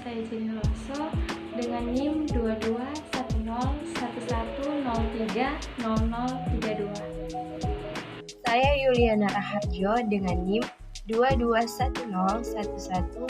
saya Jenny Loso dengan NIM 221011030032. Saya Yuliana Raharjo dengan NIM 221011030040.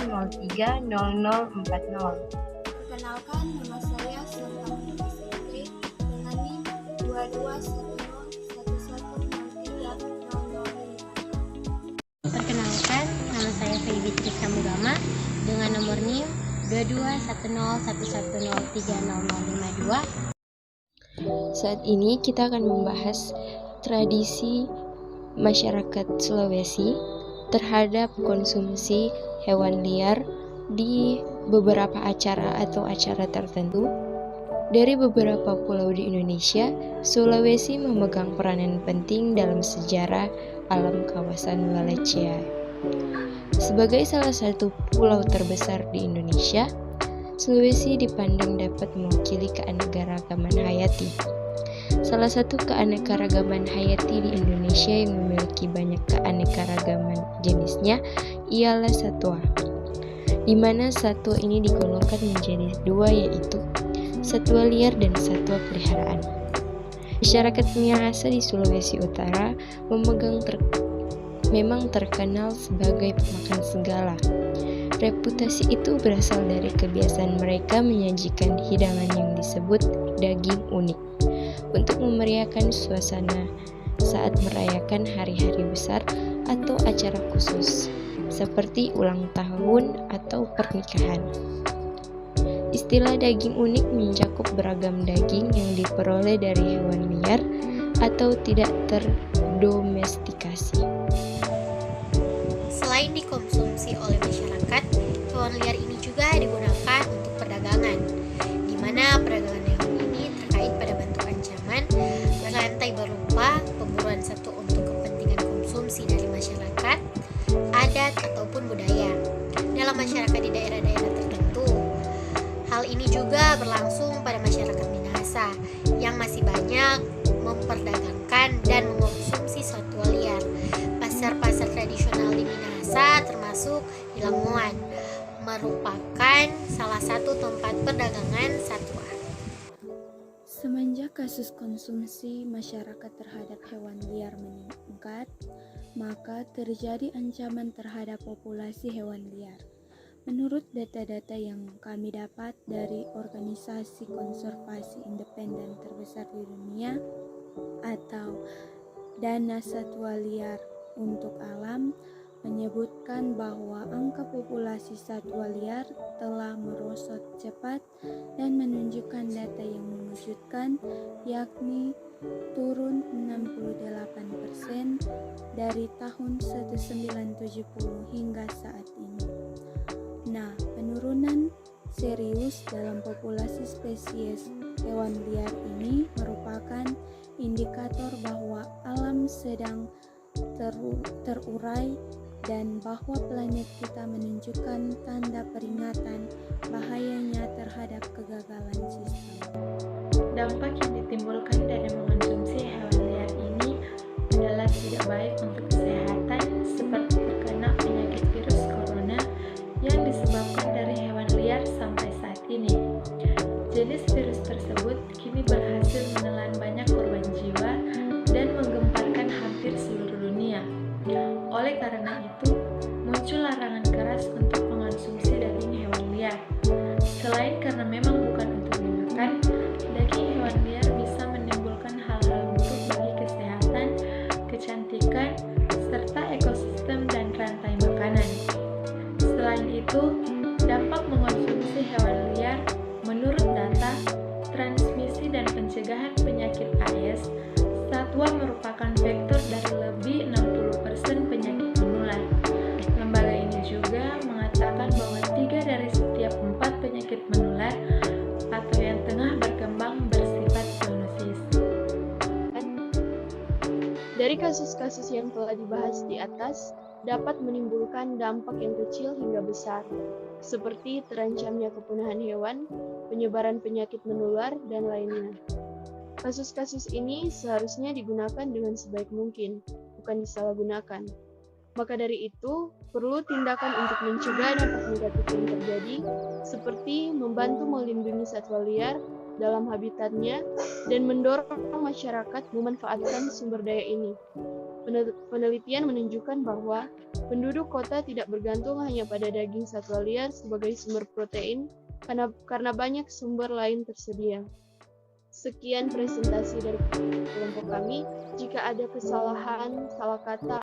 Perkenalkan, nama saya Sultan Putri dengan NIM 221011030005. Perkenalkan, nama saya Feby Triska Mugama dengan nomor NIM 221011030052. Saat ini kita akan membahas tradisi masyarakat Sulawesi terhadap konsumsi hewan liar di beberapa acara atau acara tertentu. Dari beberapa pulau di Indonesia, Sulawesi memegang peranan penting dalam sejarah alam kawasan Wallacea. Sebagai salah satu pulau terbesar di Indonesia, Sulawesi dipandang dapat mewakili keanekaragaman hayati. Salah satu keanekaragaman hayati di Indonesia yang memiliki banyak keanekaragaman jenisnya ialah satwa, di mana satwa ini digolongkan menjadi dua, yaitu satwa liar dan satwa peliharaan. Masyarakat Minahasa di Sulawesi Utara memang terkenal sebagai pemakan segala. Reputasi itu berasal dari kebiasaan mereka menyajikan hidangan yang disebut daging unik untuk memeriahkan suasana saat merayakan hari-hari besar atau acara khusus seperti ulang tahun atau pernikahan. Istilah daging unik mencakup beragam daging yang diperoleh dari hewan liar atau tidak terdomestikasi. Selain dikonsumsi oleh masyarakat, hewan liar ini juga digunakan untuk perdagangan, di mana perdagangan hewan ini terkait pada bentuk ancaman, berantai berupa pemburuan satu untuk kepentingan konsumsi dari masyarakat, adat ataupun budaya dalam masyarakat di daerah-daerah tertentu. Hal ini juga berlangsung pada masyarakat Minahasa yang masih banyak memperdagangkan dan mengonsumsi satwa liar. Pasar-pasar tradisional di Minahasa termasuk di Lamongan merupakan salah satu tempat perdagangan satwa. Semenjak kasus konsumsi masyarakat terhadap hewan liar meningkat, maka terjadi ancaman terhadap populasi hewan liar. Menurut data-data yang kami dapat dari organisasi konservasi independen terbesar di dunia atau Dana Satwa Liar untuk Alam, menyebutkan bahwa angka populasi satwa liar telah merosot cepat dan menunjukkan data yang mengejutkan, yakni turun 68% dari tahun 1970 hingga saat ini. Nah, penurunan serius dalam populasi spesies hewan liar ini merupakan indikator bahwa alam sedang terurai dan bahwa planet kita menunjukkan tanda peringatan bahayanya terhadap kegagalan sistem. Dampak yang ditimbulkan dari mengonsumsi hewan liar ini adalah tidak baik untuk kesehatan, seperti terkena penyakit virus corona yang disebabkan dari hewan liar sampai saat ini. Jenis virus tersebut kini berhasil menelan banyak korban jiwa dan menggemparkan hampir seluruh dunia. Oleh karena itu, muncul larangan keras untuk mengonsumsi daging hewan liar. Selain karena memang bukan untuk dimakan, daging hewan liar bisa menimbulkan hal-hal buruk bagi kesehatan, kecantikan, serta ekosistem dan rantai makanan. Selain itu, dampak mengonsumsi hewan liar menurut data transmisi dan pencegahan penyakit AS, satwa merupakan vektor dari lebih 60% penyakit menular. Lembaga ini juga mengatakan bahwa 3 dari setiap 4 penyakit menular atau yang tengah berkembang bersifat zoonosis. Dari kasus-kasus yang telah dibahas di atas, dapat menimbulkan dampak yang kecil hingga besar, seperti terancamnya kepunahan hewan, penyebaran penyakit menular, dan lainnya. Kasus-kasus ini seharusnya digunakan dengan sebaik mungkin, bukan disalahgunakan. Maka dari itu, perlu tindakan untuk mencegah dampak negatif yang terjadi, seperti membantu melindungi satwa liar dalam habitatnya dan mendorong masyarakat memanfaatkan sumber daya ini. Penelitian menunjukkan bahwa penduduk kota tidak bergantung hanya pada daging satwa liar sebagai sumber protein, karena banyak sumber lain tersedia. Sekian presentasi dari kelompok kami. Jika ada kesalahan, salah kata,